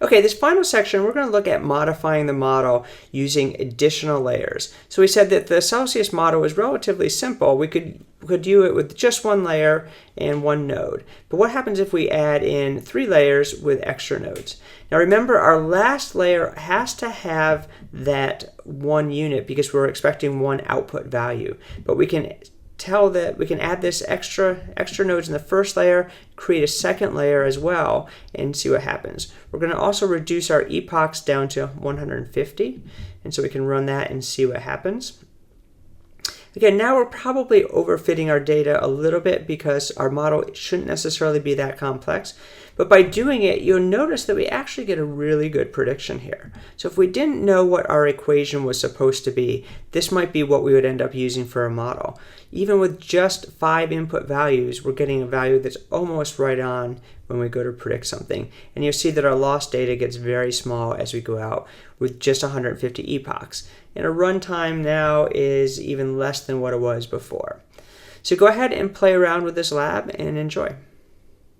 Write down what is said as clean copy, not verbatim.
Okay, this final section, we're going to look at modifying the model using additional layers. So we said that the Celsius model is relatively simple. We could do it with just one layer and one node. But what happens if we add in 3 layers with extra nodes? Now remember, our last layer has to have that 1 unit because we're expecting 1 output value. But we can tell that we can add this extra nodes in the first layer, create a second layer as well, and see what happens. We're going to also reduce our epochs down to 150, and so we can run that and see what happens. Again, now we're probably overfitting our data a little bit because our model shouldn't necessarily be that complex. But by doing it, you'll notice that we actually get a really good prediction here. So if we didn't know what our equation was supposed to be, this might be what we would end up using for a model. Even with just 5 input values, we're getting a value that's almost right on when we go to predict something. And you'll see that our loss data gets very small as we go out with just 150 epochs. And our runtime now is even less than what it was before. So go ahead and play around with this lab and enjoy.